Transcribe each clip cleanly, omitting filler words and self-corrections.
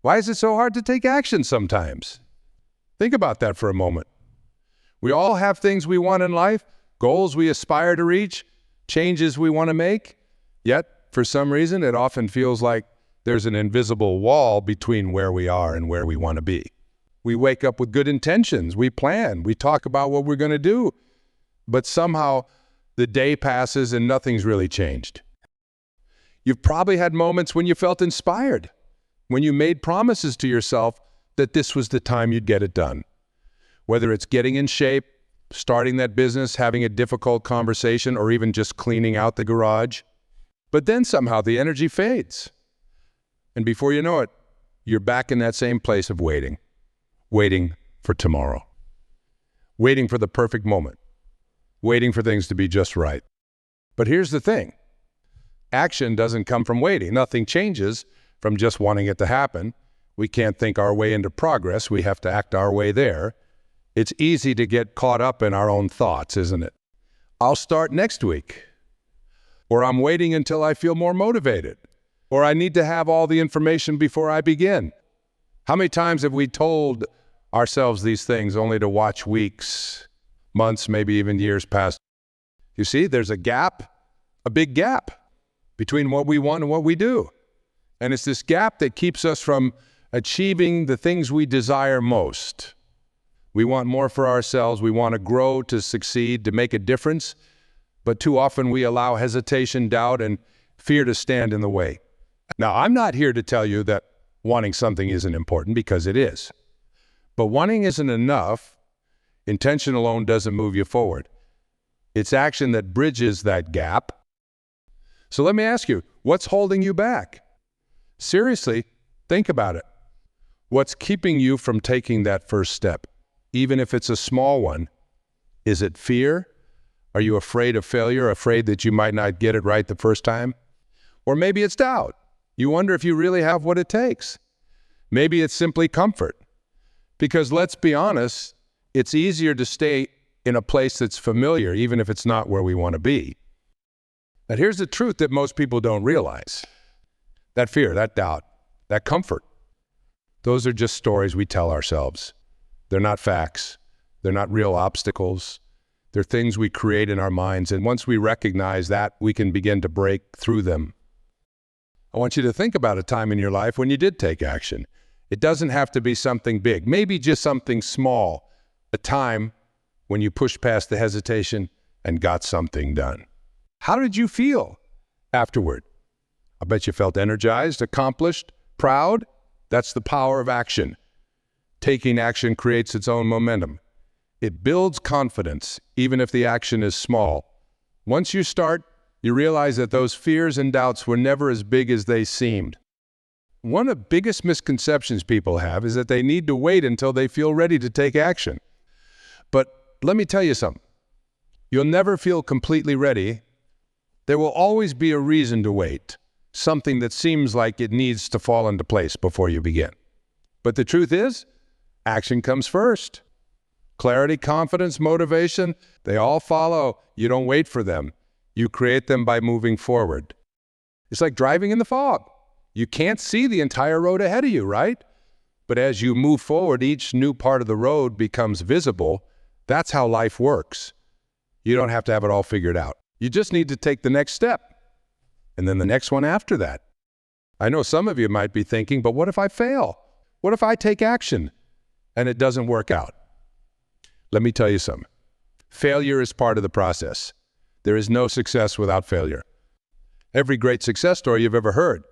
Why is it so hard to take action sometimes? Think about that for a moment. We all have things we want in life, goals we aspire to reach, changes we want to make. Yet, for some reason, it often feels like there's an invisible wall between where we are and where we want to be. We wake up with good intentions, we plan, we talk about what we're going to do, but somehow the day passes and nothing's really changed. You've probably had moments when you felt inspired, when you made promises to yourself that this was the time you'd get it done. Whether it's getting in shape, starting that business, having a difficult conversation, or even just cleaning out the garage. But then somehow the energy fades. And before you know it, you're back in that same place of waiting for tomorrow, waiting for the perfect moment, waiting for things to be just right. But here's the thing. Action doesn't come from waiting. Nothing changes from just wanting it to happen. We can't think our way into progress. We have to act our way there. It's easy to get caught up in our own thoughts, isn't it? I'll start next week. Or I'm waiting until I feel more motivated. Or I need to have all the information before I begin. How many times have we told ourselves these things only to watch weeks, months, maybe even years pass? You see, there's a gap, a big gap between what we want and what we do. And it's this gap that keeps us from achieving the things we desire most. We want more for ourselves. We want to grow, to succeed, to make a difference. But too often we allow hesitation, doubt, and fear to stand in the way. Now, I'm not here to tell you that wanting something isn't important, because it is. But wanting isn't enough. Intention alone doesn't move you forward. It's action that bridges that gap. So let me ask you, what's holding you back? Seriously, think about it. What's keeping you from taking that first step, even if it's a small one? Is it fear? Are you afraid of failure, afraid that you might not get it right the first time? Or maybe it's doubt. You wonder if you really have what it takes. Maybe it's simply comfort. Because let's be honest, it's easier to stay in a place that's familiar, even if it's not where we want to be. But here's the truth that most people don't realize. That fear, that doubt, that comfort, those are just stories we tell ourselves. They're not facts. They're not real obstacles. They're things we create in our minds, and once we recognize that, we can begin to break through them. I want you to think about a time in your life when you did take action. It doesn't have to be something big, maybe just something small, a time when you pushed past the hesitation and got something done. How did you feel afterward? I bet you felt energized, accomplished, proud. That's the power of action. Taking action creates its own momentum. It builds confidence, even if the action is small. Once you start, you realize that those fears and doubts were never as big as they seemed. One of the biggest misconceptions people have is that they need to wait until they feel ready to take action. But let me tell you something. You'll never feel completely ready. There will always be a reason to wait, something that seems like it needs to fall into place before you begin. But the truth is, action comes first. Clarity, confidence, motivation, they all follow. You don't wait for them. You create them by moving forward. It's like driving in the fog. You can't see the entire road ahead of you, right? But as you move forward, each new part of the road becomes visible. That's how life works. You don't have to have it all figured out. You just need to take the next step, and then the next one after that. I know some of you might be thinking, but what if I fail? What if I take action and it doesn't work out? Let me tell you something. Failure is part of the process. There is no success without failure. Every great success story you've ever heard,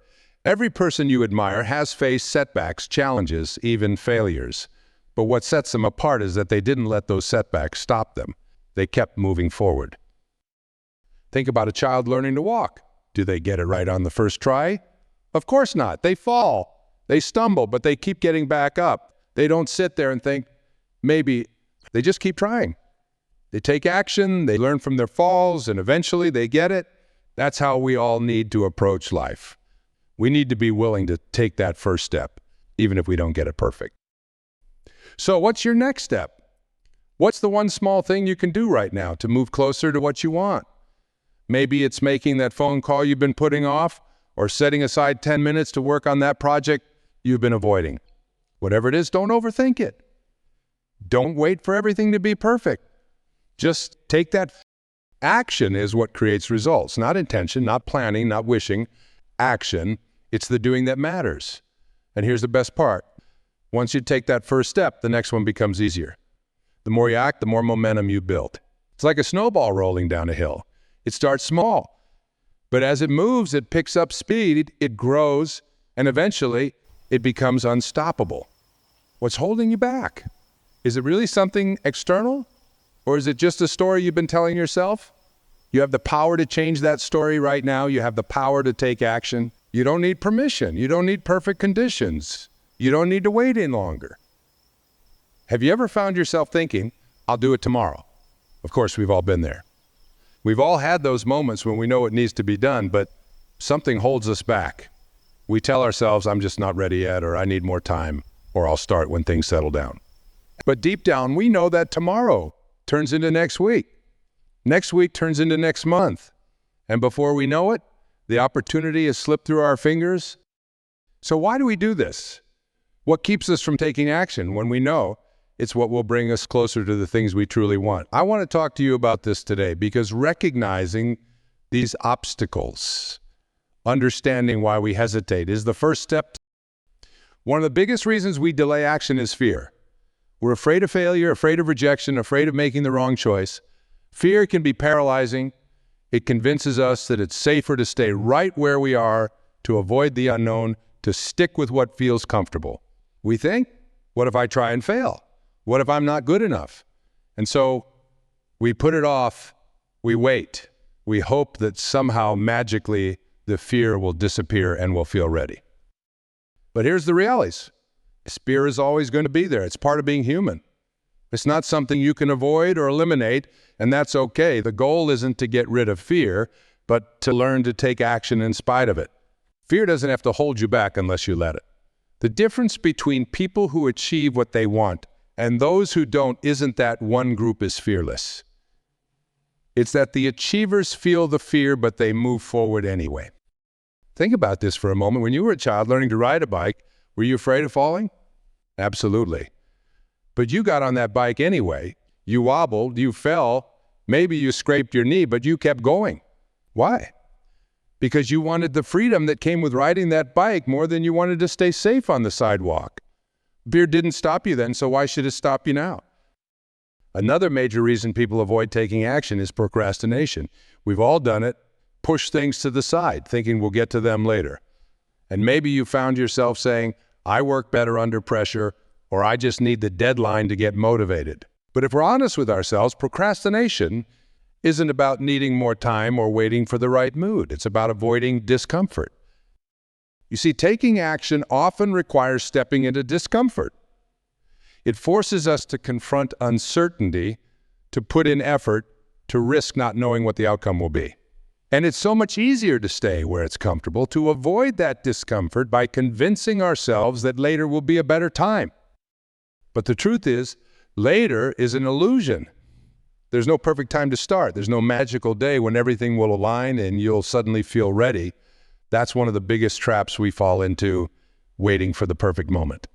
every person you admire has faced setbacks, challenges, even failures. But what sets them apart is that they didn't let those setbacks stop them. They kept moving forward. Think about a child learning to walk. Do they get it right on the first try? Of course not. They fall. They stumble, but they keep getting back up. They don't sit there and think, maybe. They just keep trying. They take action, they learn from their falls, and eventually they get it. That's how we all need to approach life. We need to be willing to take that first step, even if we don't get it perfect. So what's your next step? What's the one small thing you can do right now to move closer to what you want? Maybe it's making that phone call you've been putting off, or setting aside 10 minutes to work on that project you've been avoiding. Whatever it is, don't overthink it. Don't wait for everything to be perfect. Just take that. Action is what creates results, not intention, not planning, not wishing. Action, it's the doing that matters. And here's the best part. Once you take that first step, the next one becomes easier. The more you act, the more momentum you build. It's like a snowball rolling down a hill. It starts small, but as it moves, it picks up speed, it grows, and eventually it becomes unstoppable. What's holding you back? Is it really something external? Or is it just a story you've been telling yourself? You have the power to change that story right now. You have the power to take action. You don't need permission. You don't need perfect conditions. You don't need to wait any longer. Have you ever found yourself thinking, I'll do it tomorrow? Of course, we've all been there. We've all had those moments when we know it needs to be done, but something holds us back. We tell ourselves, I'm just not ready yet, or I need more time, or I'll start when things settle down. But deep down, we know that tomorrow turns into next week. Next week turns into next month. And before we know it, the opportunity has slipped through our fingers. So why do we do this? What keeps us from taking action when we know it's what will bring us closer to the things we truly want? I want to talk to you about this today because recognizing these obstacles, understanding why we hesitate, is the first step. One of the biggest reasons we delay action is fear. We're afraid of failure, afraid of rejection, afraid of making the wrong choice. Fear can be paralyzing. It convinces us that it's safer to stay right where we are, to avoid the unknown, to stick with what feels comfortable. We think, what if I try and fail? What if I'm not good enough? And so we put it off, we wait. We hope that somehow magically the fear will disappear and we'll feel ready. But here's the realities. Fear is always going to be there. It's part of being human. It's not something you can avoid or eliminate, and that's okay. The goal isn't to get rid of fear, but to learn to take action in spite of it. Fear doesn't have to hold you back unless you let it. The difference between people who achieve what they want and those who don't isn't that one group is fearless. It's that the achievers feel the fear, but they move forward anyway. Think about this for a moment. When you were a child learning to ride a bike, were you afraid of falling? Absolutely. But you got on that bike anyway. You wobbled, you fell, maybe you scraped your knee, but you kept going. Why? Because you wanted the freedom that came with riding that bike more than you wanted to stay safe on the sidewalk. Fear didn't stop you then, so why should it stop you now? Another major reason people avoid taking action is procrastination. We've all done it. Push things to the side, thinking we'll get to them later. And maybe you found yourself saying, I work better under pressure, or I just need the deadline to get motivated. But if we're honest with ourselves, procrastination isn't about needing more time or waiting for the right mood. It's about avoiding discomfort. You see, taking action often requires stepping into discomfort. It forces us to confront uncertainty, to put in effort, to risk not knowing what the outcome will be. And it's so much easier to stay where it's comfortable, to avoid that discomfort by convincing ourselves that later will be a better time. But the truth is, later is an illusion. There's no perfect time to start. There's no magical day when everything will align and you'll suddenly feel ready. That's one of the biggest traps we fall into, waiting for the perfect moment.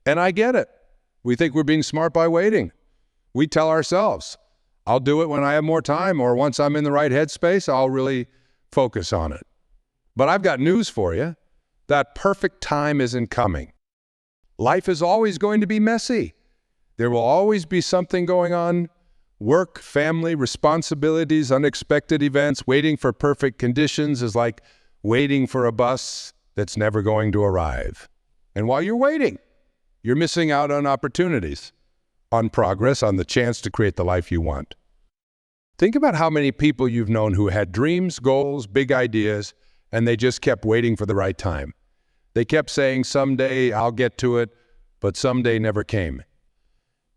And I get it. We think we're being smart by waiting. We tell ourselves, I'll do it when I have more time, or once I'm in the right headspace, I'll really focus on it. But I've got news for you. That perfect time isn't coming. Life is always going to be messy. There will always be something going on. Work, family, responsibilities, unexpected events. Waiting for perfect conditions is like waiting for a bus that's never going to arrive. And while you're waiting, you're missing out on opportunities, on progress, on the chance to create the life you want. Think about how many people you've known who had dreams, goals, big ideas, and they just kept waiting for the right time. They kept saying, someday I'll get to it, but someday never came.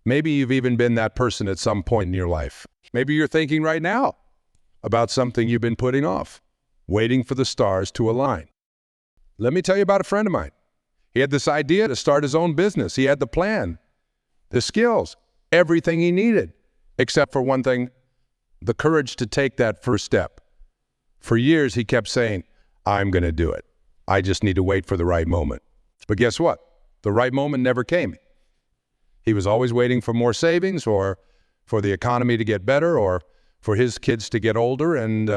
Maybe you've even been that person at some point in your life. Maybe you're thinking right now about something you've been putting off, waiting for the stars to align. Let me tell you about a friend of mine. He had this idea to start his own business. He had the plan, the skills, everything he needed, except for one thing, the courage to take that first step. For years, he kept saying, I'm going to do it. I just need to wait for the right moment. But guess what? The right moment never came. He was always waiting for more savings, or for the economy to get better, or for his kids to get older. And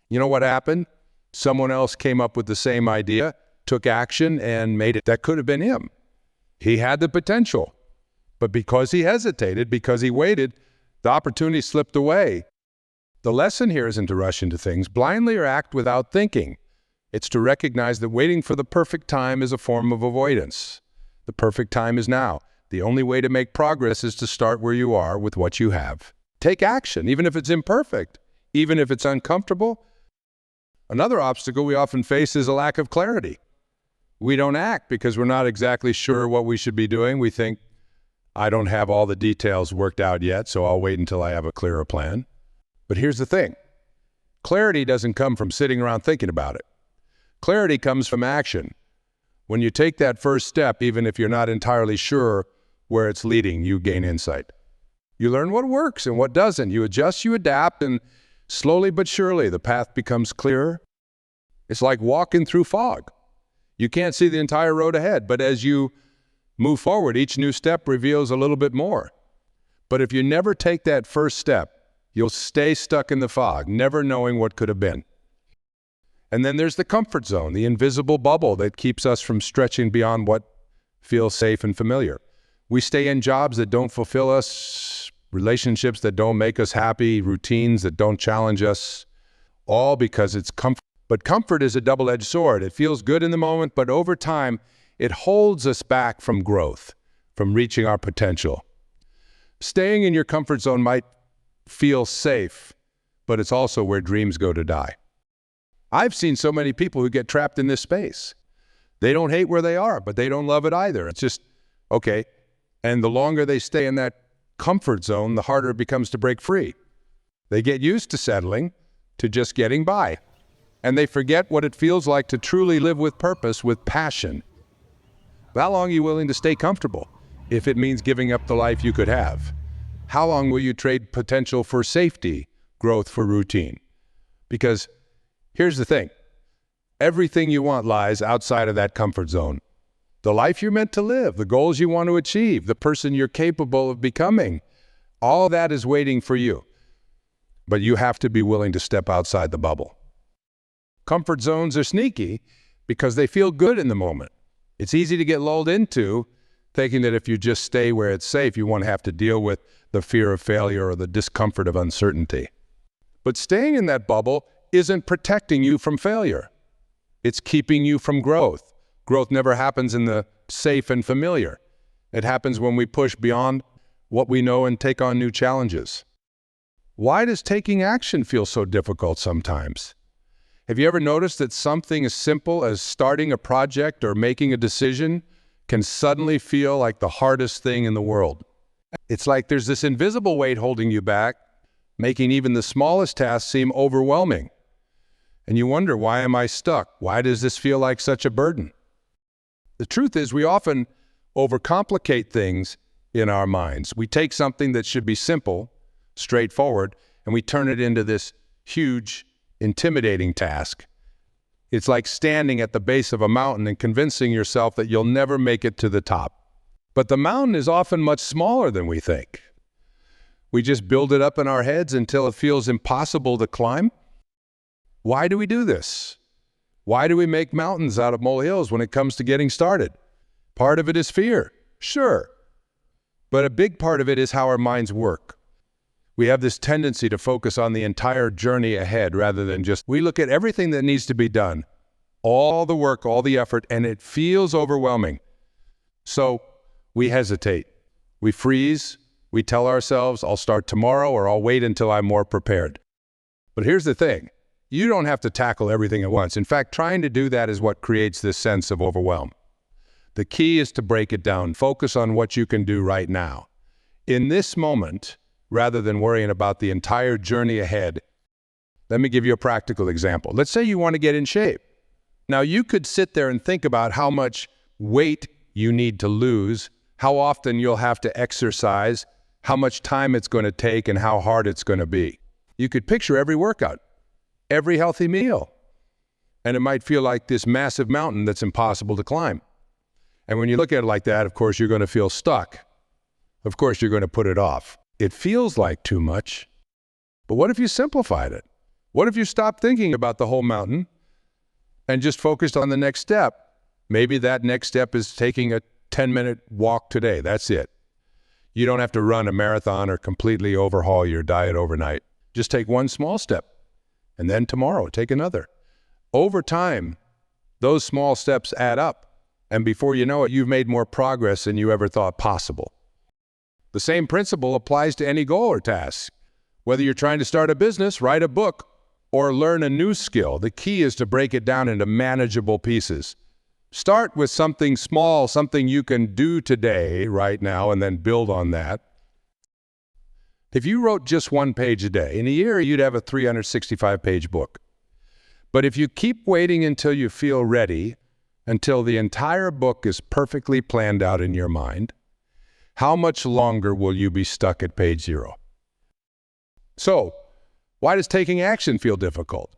you know what happened? Someone else came up with the same idea, took action, and made it. That could have been him. He had the potential. But because he hesitated, because he waited, the opportunity slipped away. The lesson here isn't to rush into things blindly or act without thinking. It's to recognize that waiting for the perfect time is a form of avoidance. The perfect time is now. The only way to make progress is to start where you are with what you have. Take action, even if it's imperfect, even if it's uncomfortable. Another obstacle we often face is a lack of clarity. We don't act because we're not exactly sure what we should be doing. We think, I don't have all the details worked out yet, so I'll wait until I have a clearer plan. But here's the thing. Clarity doesn't come from sitting around thinking about it. Clarity comes from action. When you take that first step, even if you're not entirely sure where it's leading, you gain insight. You learn what works and what doesn't. You adjust, you adapt, and slowly but surely the path becomes clearer. It's like walking through fog. You can't see the entire road ahead, but as you move forward, each new step reveals a little bit more. But if you never take that first step, you'll stay stuck in the fog, never knowing what could have been. And then there's the comfort zone, the invisible bubble that keeps us from stretching beyond what feels safe and familiar. We stay in jobs that don't fulfill us, relationships that don't make us happy, routines that don't challenge us, all because it's comfort. But comfort is a double-edged sword. It feels good in the moment, but over time, it holds us back from growth, from reaching our potential. Staying in your comfort zone might feel safe, but it's also where dreams go to die. I've seen so many people who get trapped in this space. They don't hate where they are, but they don't love it either. It's just, okay. And the longer they stay in that comfort zone, the harder it becomes to break free. They get used to settling, to just getting by. And they forget what it feels like to truly live with purpose, with passion. How long are you willing to stay comfortable if it means giving up the life you could have? How long will you trade potential for safety, growth for routine? Because here's the thing. Everything you want lies outside of that comfort zone. The life you're meant to live, the goals you want to achieve, the person you're capable of becoming, all that is waiting for you. But you have to be willing to step outside the bubble. Comfort zones are sneaky because they feel good in the moment. It's easy to get lulled into thinking that if you just stay where it's safe, you won't have to deal with the fear of failure or the discomfort of uncertainty. But staying in that bubble isn't protecting you from failure. It's keeping you from growth. Growth never happens in the safe and familiar. It happens when we push beyond what we know and take on new challenges. Why does taking action feel so difficult sometimes? Have you ever noticed that something as simple as starting a project or making a decision can suddenly feel like the hardest thing in the world? It's like there's this invisible weight holding you back, making even the smallest tasks seem overwhelming. And you wonder, why am I stuck? Why does this feel like such a burden? The truth is, we often overcomplicate things in our minds. We take something that should be simple, straightforward, and we turn it into this huge, intimidating task. It's like standing at the base of a mountain and convincing yourself that you'll never make it to the top. But the mountain is often much smaller than we think. We just build it up in our heads until it feels impossible to climb. Why do we do this? Why do we make mountains out of molehills when it comes to getting started? Part of it is fear, sure. But a big part of it is how our minds work. We have this tendency to focus on the entire journey ahead rather than we look at everything that needs to be done, all the work, all the effort, and it feels overwhelming. So we hesitate, we freeze, we tell ourselves, I'll start tomorrow or I'll wait until I'm more prepared. But here's the thing, you don't have to tackle everything at once. In fact, trying to do that is what creates this sense of overwhelm. The key is to break it down, focus on what you can do right now. In this moment, rather than worrying about the entire journey ahead. Let me give you a practical example. Let's say you want to get in shape. Now, you could sit there and think about how much weight you need to lose, how often you'll have to exercise, how much time it's going to take, and how hard it's going to be. You could picture every workout, every healthy meal, and it might feel like this massive mountain that's impossible to climb. And when you look at it like that, of course, you're going to feel stuck. Of course, you're going to put it off. It feels like too much. But what if you simplified it? What if you stopped thinking about the whole mountain and just focused on the next step? Maybe that next step is taking a 10-minute walk today. That's it. You don't have to run a marathon or completely overhaul your diet overnight. Just take one small step, and then tomorrow, take another. Over time, those small steps add up, and before you know it, you've made more progress than you ever thought possible. The same principle applies to any goal or task. Whether you're trying to start a business, write a book, or learn a new skill, the key is to break it down into manageable pieces. Start with something small, something you can do today, right now, and then build on that. If you wrote just one page a day, in a year you'd have a 365-page book. But if you keep waiting until you feel ready, until the entire book is perfectly planned out in your mind, how much longer will you be stuck at page 0? So, why does taking action feel difficult?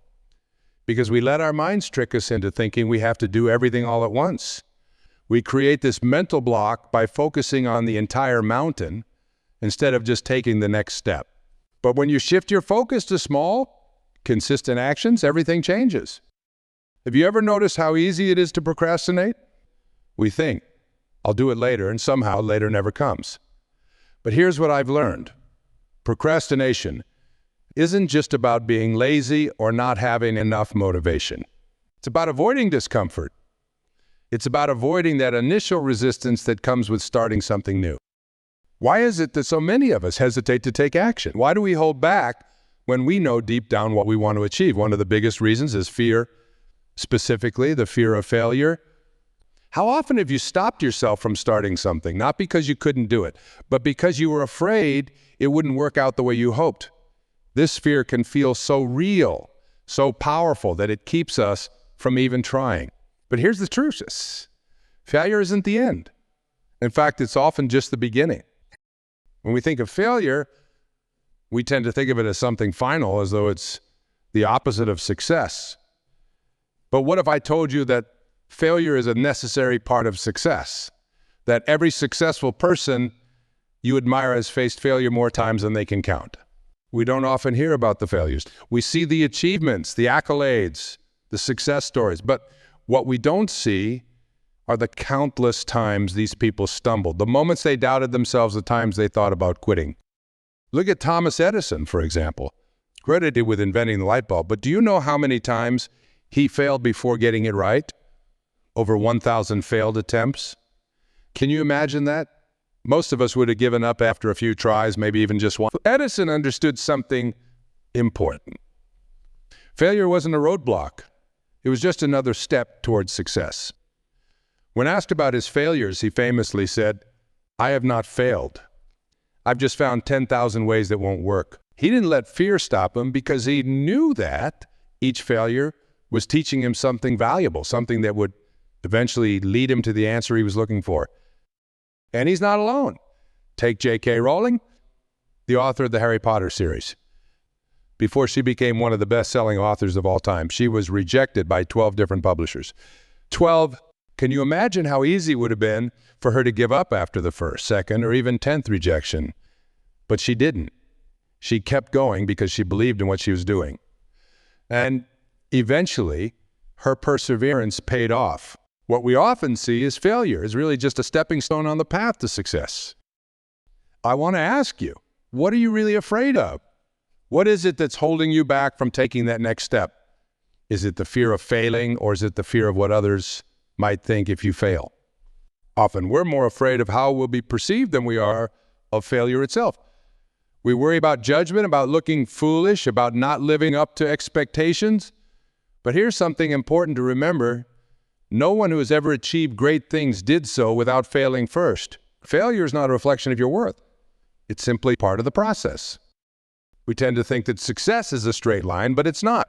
Because we let our minds trick us into thinking we have to do everything all at once. We create this mental block by focusing on the entire mountain instead of just taking the next step. But when you shift your focus to small, consistent actions, everything changes. Have you ever noticed how easy it is to procrastinate? We think, I'll do it later, and somehow later never comes. But here's what I've learned. Procrastination isn't just about being lazy or not having enough motivation. It's about avoiding discomfort. It's about avoiding that initial resistance that comes with starting something new. Why is it that so many of us hesitate to take action? Why do we hold back when we know deep down what we want to achieve? One of the biggest reasons is fear, specifically the fear of failure. How often have you stopped yourself from starting something, not because you couldn't do it, but because you were afraid it wouldn't work out the way you hoped? This fear can feel so real, so powerful that it keeps us from even trying. But here's the truth. Failure isn't the end. In fact, it's often just the beginning. When we think of failure, we tend to think of it as something final, as though it's the opposite of success. But what if I told you that failure is a necessary part of success? That every successful person you admire has faced failure more times than they can count. We don't often hear about the failures. We see the achievements, the accolades, the success stories. But what we don't see are the countless times these people stumbled, the moments they doubted themselves, the times they thought about quitting. Look at Thomas Edison, for example, credited with inventing the light bulb. But do you know how many times he failed before getting it right? Over 1,000 failed attempts. Can you imagine that? Most of us would have given up after a few tries, maybe even just one. Edison understood something important. Failure wasn't a roadblock. It was just another step towards success. When asked about his failures, he famously said, "I have not failed. I've just found 10,000 ways that won't work." He didn't let fear stop him because he knew that each failure was teaching him something valuable, something that would eventually lead him to the answer he was looking for. And he's not alone. Take J.K. Rowling, the author of the Harry Potter series. Before she became one of the best-selling authors of all time, she was rejected by 12 different publishers. 12. Can you imagine how easy it would have been for her to give up after the first, second, or even 10th rejection? But she didn't. She kept going because she believed in what she was doing. And eventually, her perseverance paid off. What we often see is failure is really just a stepping stone on the path to success. I want to ask you, what are you really afraid of? What is it that's holding you back from taking that next step? Is it the fear of failing, or is it the fear of what others might think if you fail? Often we're more afraid of how we'll be perceived than we are of failure itself. We worry about judgment, about looking foolish, about not living up to expectations. But here's something important to remember. No one who has ever achieved great things did so without failing first. Failure is not a reflection of your worth. It's simply part of the process. We tend to think that success is a straight line, but it's not.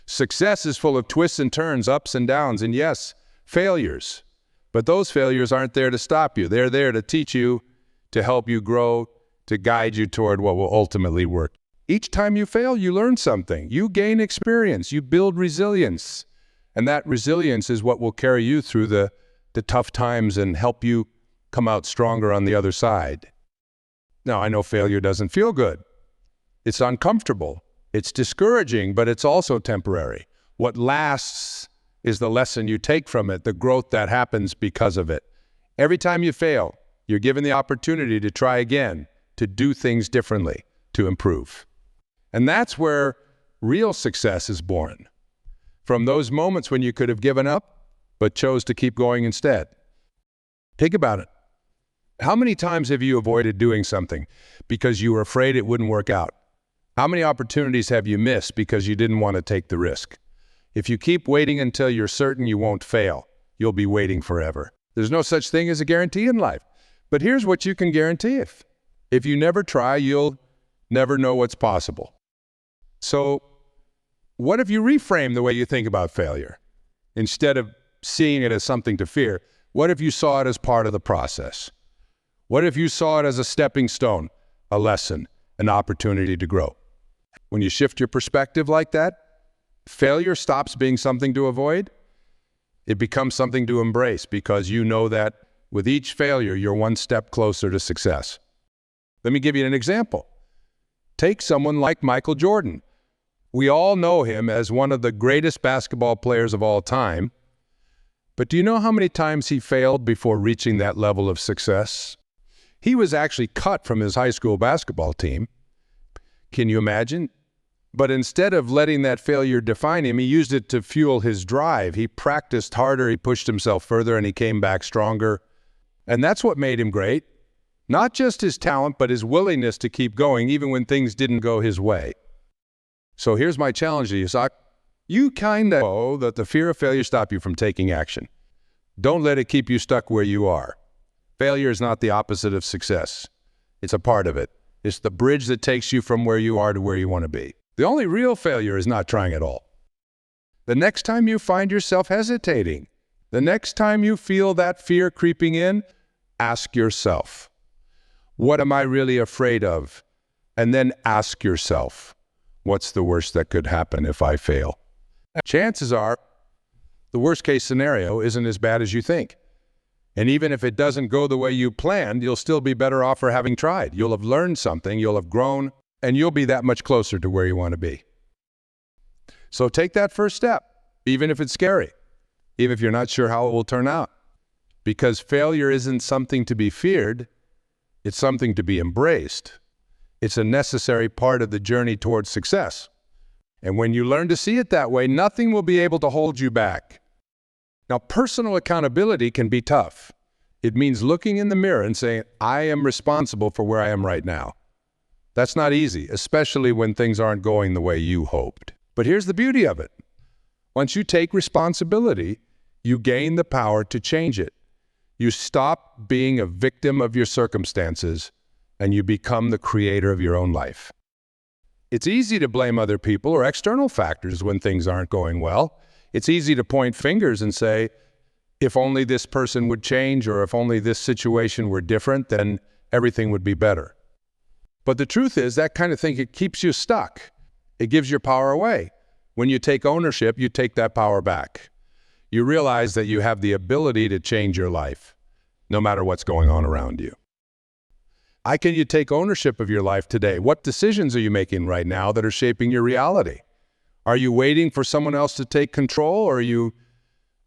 Success is full of twists and turns, ups and downs, and yes, failures. But those failures aren't there to stop you. They're there to teach you, to help you grow, to guide you toward what will ultimately work. Each time you fail, you learn something. You gain experience. You build resilience. And that resilience is what will carry you through the the tough times and help you come out stronger on the other side. Now, I know failure doesn't feel good. It's uncomfortable. It's discouraging, but it's also temporary. What lasts is the lesson you take from it, the growth that happens because of it. Every time you fail, you're given the opportunity to try again, to do things differently, to improve. And that's where real success is born. From those moments when you could have given up, but chose to keep going instead. Think about it. How many times have you avoided doing something because you were afraid it wouldn't work out? How many opportunities have you missed because you didn't want to take the risk? If you keep waiting until you're certain you won't fail, you'll be waiting forever. There's no such thing as a guarantee in life. But here's what you can guarantee. If you never try, you'll never know what's possible. So, what if you reframe the way you think about failure? Instead of seeing it as something to fear, what if you saw it as part of the process? What if you saw it as a stepping stone, a lesson, an opportunity to grow? When you shift your perspective like that, failure stops being something to avoid. It becomes something to embrace because you know that with each failure, you're one step closer to success. Let me give you an example. Take someone like Michael Jordan. We all know him as one of the greatest basketball players of all time. But do you know how many times he failed before reaching that level of success? He was actually cut from his high school basketball team. Can you imagine? But instead of letting that failure define him, he used it to fuel his drive. He practiced harder, he pushed himself further, and he came back stronger. And that's what made him great. Not just his talent, but his willingness to keep going, even when things didn't go his way. So here's my challenge to you, Sock. You kind of know that the fear of failure stops you from taking action. Don't let it keep you stuck where you are. Failure is not the opposite of success. It's a part of it. It's the bridge that takes you from where you are to where you want to be. The only real failure is not trying at all. The next time you find yourself hesitating, the next time you feel that fear creeping in, ask yourself, what am I really afraid of? And then ask yourself, what's the worst that could happen if I fail? Chances are, the worst case scenario isn't as bad as you think. And even if it doesn't go the way you planned, you'll still be better off for having tried. You'll have learned something, you'll have grown, and you'll be that much closer to where you want to be. So take that first step, even if it's scary, even if you're not sure how it will turn out. Because failure isn't something to be feared, it's something to be embraced. It's a necessary part of the journey towards success. And when you learn to see it that way, nothing will be able to hold you back. Now, personal accountability can be tough. It means looking in the mirror and saying, I am responsible for where I am right now. That's not easy, especially when things aren't going the way you hoped. But here's the beauty of it. Once you take responsibility, you gain the power to change it. You stop being a victim of your circumstances, and you become the creator of your own life. It's easy to blame other people or external factors when things aren't going well. It's easy to point fingers and say, if only this person would change, or if only this situation were different, then everything would be better. But the truth is, that kind of thing, it keeps you stuck. It gives your power away. When you take ownership, you take that power back. You realize that you have the ability to change your life, no matter what's going on around you. How can you take ownership of your life today? What decisions are you making right now that are shaping your reality? Are you waiting for someone else to take control, or are you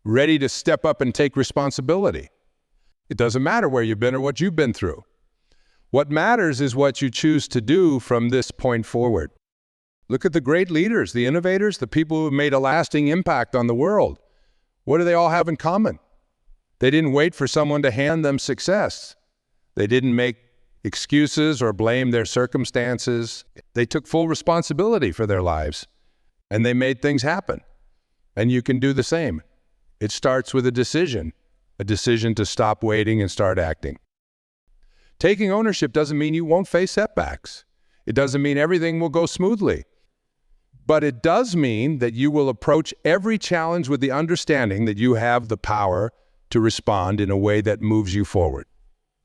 ready to step up and take responsibility? It doesn't matter where you've been or what you've been through. What matters is what you choose to do from this point forward. Look at the great leaders, the innovators, the people who have made a lasting impact on the world. What do they all have in common? They didn't wait for someone to hand them success. They didn't make excuses or blame their circumstances. They took full responsibility for their lives, and they made things happen. And you can do the same. It starts with a decision to stop waiting and start acting. Taking ownership doesn't mean you won't face setbacks. It doesn't mean everything will go smoothly. But it does mean that you will approach every challenge with the understanding that you have the power to respond in a way that moves you forward.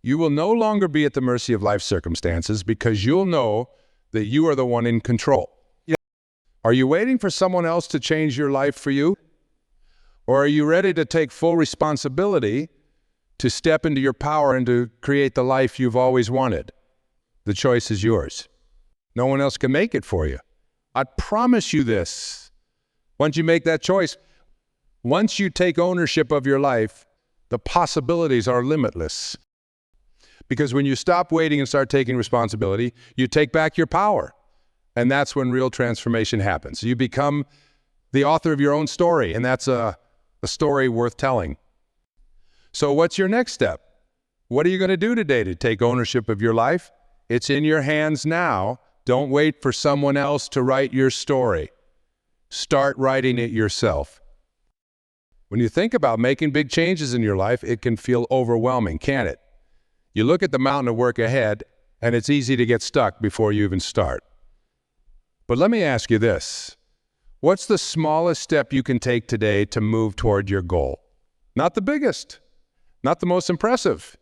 You will no longer be at the mercy of life circumstances because you'll know that you are the one in control. Are you waiting for someone else to change your life for you? Or are you ready to take full responsibility to step into your power and to create the life you've always wanted? The choice is yours. No one else can make it for you. I promise you this. Once you make that choice, once you take ownership of your life, the possibilities are limitless. Because when you stop waiting and start taking responsibility, you take back your power. And that's when real transformation happens. You become the author of your own story, and that's a story worth telling. So what's your next step? What are you going to do today to take ownership of your life? It's in your hands now. Don't wait for someone else to write your story. Start writing it yourself. When you think about making big changes in your life, it can feel overwhelming, can't it? You look at the mountain of work ahead, and it's easy to get stuck before you even start. But let me ask you this. What's the smallest step you can take today to move toward your goal? Not the biggest, not the most impressive,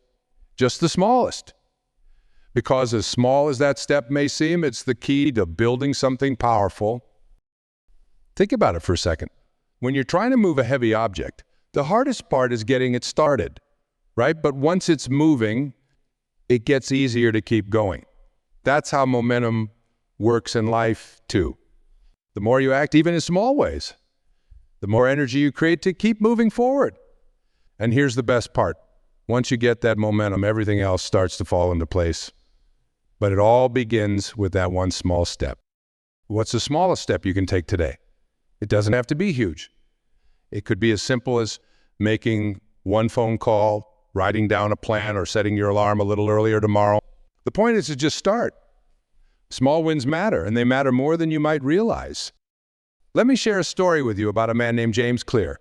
just the smallest. Because as small as that step may seem, it's the key to building something powerful. Think about it for a second. When you're trying to move a heavy object, the hardest part is getting it started, right? But once it's moving, it gets easier to keep going. That's how momentum works in life too. The more you act, even in small ways, the more energy you create to keep moving forward. And here's the best part. Once you get that momentum, everything else starts to fall into place. But it all begins with that one small step. What's the smallest step you can take today? It doesn't have to be huge. It could be as simple as making one phone call, writing down a plan, or setting your alarm a little earlier tomorrow. The point is to just start. Small wins matter, and they matter more than you might realize. Let me share a story with you about a man named James Clear.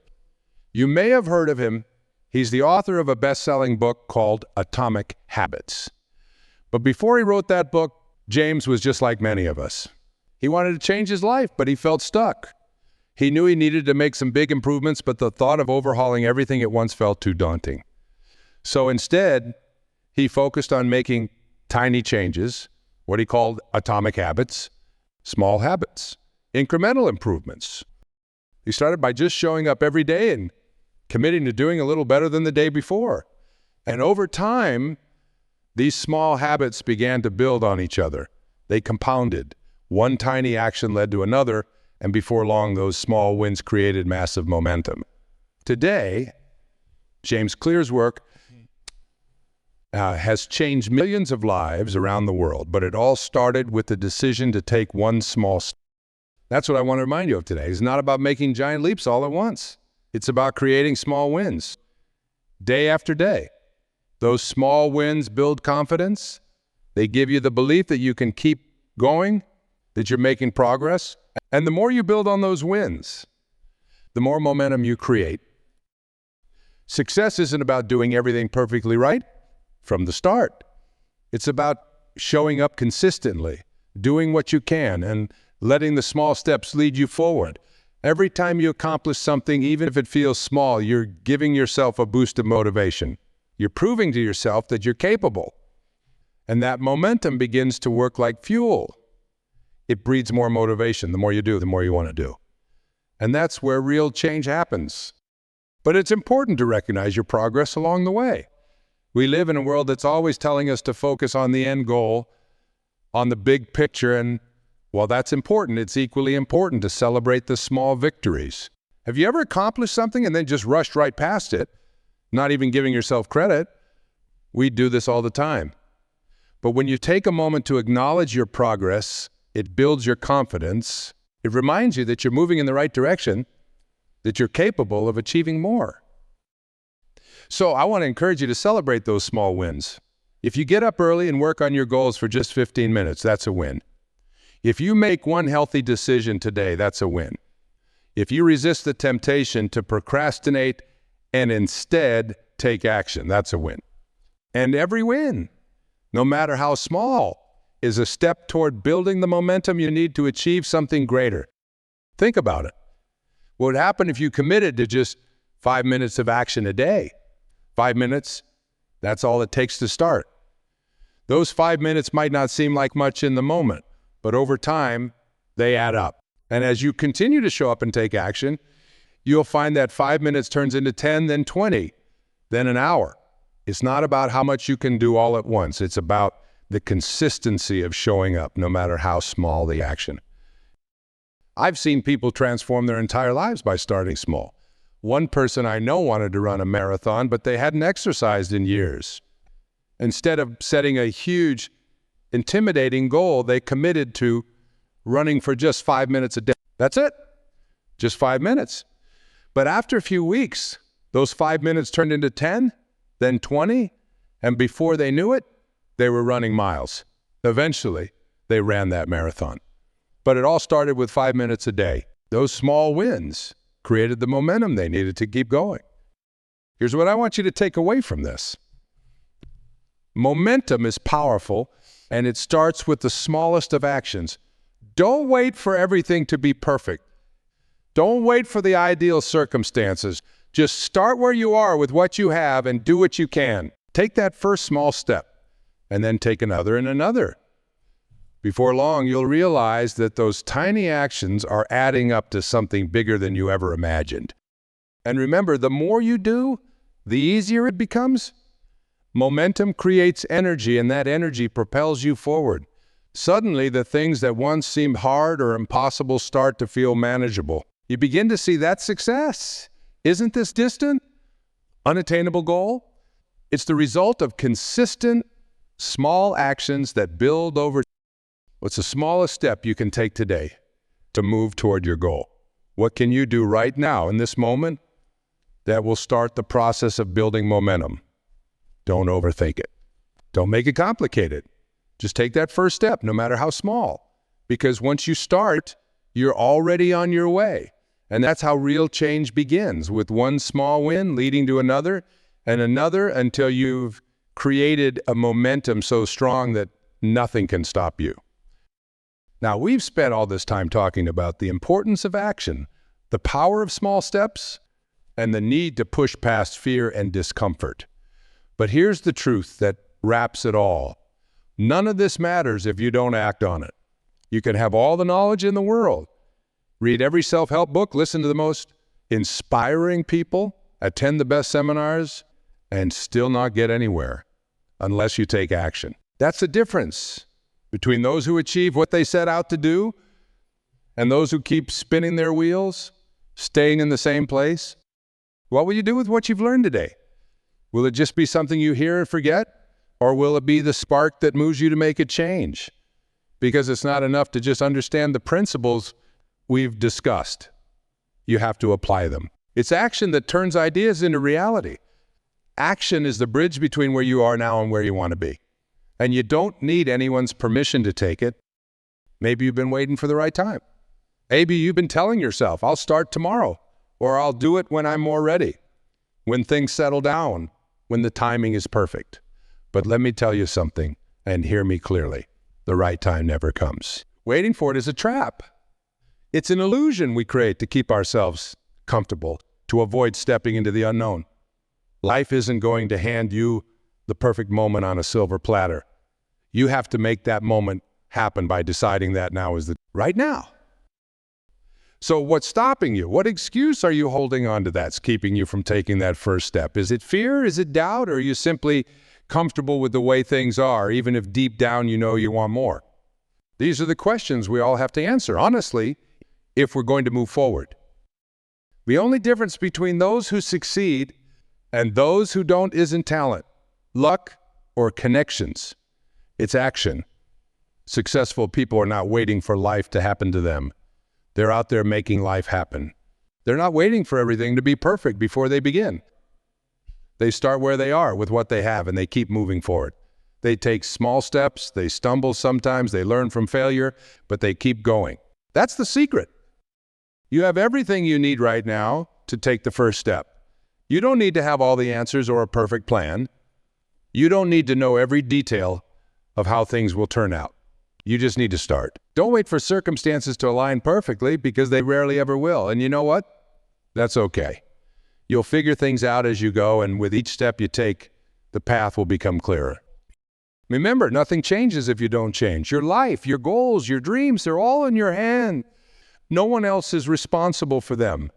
You may have heard of him. He's the author of a best-selling book called Atomic Habits. But before he wrote that book, James was just like many of us. He wanted to change his life, but he felt stuck. He knew he needed to make some big improvements, but the thought of overhauling everything at once felt too daunting. So instead, he focused on making tiny changes, what he called atomic habits, small habits, incremental improvements. He started by just showing up every day and committing to doing a little better than the day before. And over time, these small habits began to build on each other. They compounded. One tiny action led to another, and before long, those small wins created massive momentum. Today, James Clear's work has changed millions of lives around the world, but it all started with the decision to take one small step. That's what I want to remind you of today. It's not about making giant leaps all at once. It's about creating small wins, day after day. Those small wins build confidence. They give you the belief that you can keep going, that you're making progress. And the more you build on those wins, the more momentum you create. Success isn't about doing everything perfectly right from the start. It's about showing up consistently, doing what you can, and letting the small steps lead you forward. Every time you accomplish something, even if it feels small, you're giving yourself a boost of motivation. You're proving to yourself that you're capable. And that momentum begins to work like fuel. It breeds more motivation. The more you do, the more you want to do. And that's where real change happens. But it's important to recognize your progress along the way. We live in a world that's always telling us to focus on the end goal, on the big picture, and while that's important, it's equally important to celebrate the small victories. Have you ever accomplished something and then just rushed right past it, not even giving yourself credit? We do this all the time. But when you take a moment to acknowledge your progress, it builds your confidence. It reminds you that you're moving in the right direction, that you're capable of achieving more. So I want to encourage you to celebrate those small wins. If you get up early and work on your goals for just 15 minutes, that's a win. If you make one healthy decision today, that's a win. If you resist the temptation to procrastinate and instead take action, that's a win. And every win, no matter how small, is a step toward building the momentum you need to achieve something greater. Think about it. What would happen if you committed to just 5 minutes of action a day? 5 minutes, that's all it takes to start. Those 5 minutes might not seem like much in the moment, but over time, they add up. And as you continue to show up and take action, You'll find that 5 minutes turns into 10, then 20, then an hour. It's not about how much you can do all at once. It's about the consistency of showing up, no matter how small the action. I've seen people transform their entire lives by starting small. One person I know wanted to run a marathon, but they hadn't exercised in years. Instead of setting a huge, intimidating goal, they committed to running for just 5 minutes a day. That's it, just 5 minutes. But after a few weeks, those 5 minutes turned into 10, then 20, and before they knew it, they were running miles. Eventually, they ran that marathon. But it all started with 5 minutes a day. Those small wins created the momentum they needed to keep going. Here's what I want you to take away from this. Momentum is powerful, and it starts with the smallest of actions. Don't wait for everything to be perfect. Don't wait for the ideal circumstances. Just start where you are with what you have and do what you can. Take that first small step, and then take another and another. Before long, you'll realize that those tiny actions are adding up to something bigger than you ever imagined. And remember, the more you do, the easier it becomes. Momentum creates energy, and that energy propels you forward. Suddenly, the things that once seemed hard or impossible start to feel manageable. You begin to see that success. Isn't this distant, unattainable goal? It's the result of consistent, small actions that build over. What's the smallest step you can take today to move toward your goal? What can you do right now in this moment that will start the process of building momentum? Don't overthink it. Don't make it complicated. Just take that first step, no matter how small. Because once you start, you're already on your way. And that's how real change begins, with one small win leading to another and another until you've created a momentum so strong that nothing can stop you. Now, we've spent all this time talking about the importance of action, the power of small steps, and the need to push past fear and discomfort. But here's the truth that wraps it all. None of this matters if you don't act on it. You can have all the knowledge in the world, read every self-help book, listen to the most inspiring people, attend the best seminars, and still not get anywhere unless you take action. That's the difference between those who achieve what they set out to do and those who keep spinning their wheels, staying in the same place. What will you do with what you've learned today? Will it just be something you hear and forget? Or will it be the spark that moves you to make a change? Because it's not enough to just understand the principles we've discussed. You have to apply them. It's action that turns ideas into reality. Action is the bridge between where you are now and where you want to be. And you don't need anyone's permission to take it. Maybe you've been waiting for the right time. Maybe you've been telling yourself, I'll start tomorrow, or I'll do it when I'm more ready, when things settle down, when the timing is perfect. But let me tell you something, and hear me clearly. The right time never comes. Waiting for it is a trap. It's an illusion we create to keep ourselves comfortable, to avoid stepping into the unknown. Life isn't going to hand you the perfect moment on a silver platter. You have to make that moment happen by deciding that now is the right now. So what's stopping you? What excuse are you holding on to that's keeping you from taking that first step? Is it fear? Is it doubt? Or are you simply comfortable with the way things are, even if deep down you know you want more? These are the questions we all have to answer, honestly, if we're going to move forward. The only difference between those who succeed and those who don't isn't talent, luck, or connections. It's action. Successful people are not waiting for life to happen to them. They're out there making life happen. They're not waiting for everything to be perfect before they begin. They start where they are with what they have, and they keep moving forward. They take small steps, they stumble sometimes, they learn from failure, but they keep going. That's the secret. You have everything you need right now to take the first step. You don't need to have all the answers or a perfect plan. You don't need to know every detail of how things will turn out. You just need to start. Don't wait for circumstances to align perfectly, because they rarely ever will. And you know what? That's okay. You'll figure things out as you go, and with each step you take, the path will become clearer. Remember, nothing changes if you don't change. Your life, your goals, your dreams, they're all in your hand. No one else is responsible for them.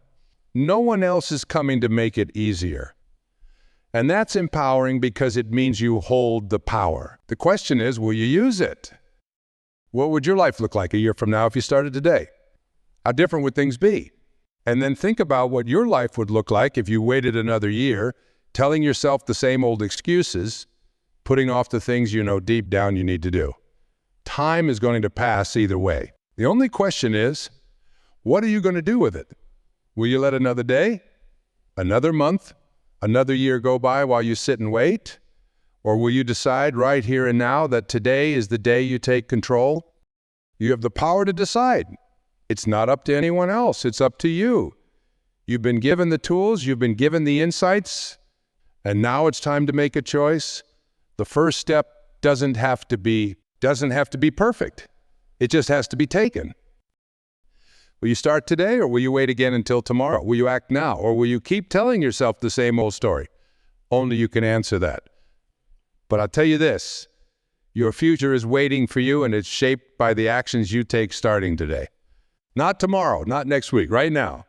No one else is coming to make it easier. And that's empowering because it means you hold the power. The question is, will you use it? What would your life look like a year from now if you started today? How different would things be? And then think about what your life would look like if you waited another year, telling yourself the same old excuses, putting off the things you know deep down you need to do. Time is going to pass either way. The only question is, what are you going to do with it? Will you let another day, another month, another year go by while you sit and wait? Or will you decide right here and now that today is the day you take control? You have the power to decide. It's not up to anyone else. It's up to you. You've been given the tools, you've been given the insights, and now it's time to make a choice. The first step doesn't have to be perfect. It just has to be taken. Will you start today, or will you wait again until tomorrow? Will you act now, or will you keep telling yourself the same old story? Only you can answer that. But I'll tell you this, your future is waiting for you, and it's shaped by the actions you take starting today. Not tomorrow, not next week, right now.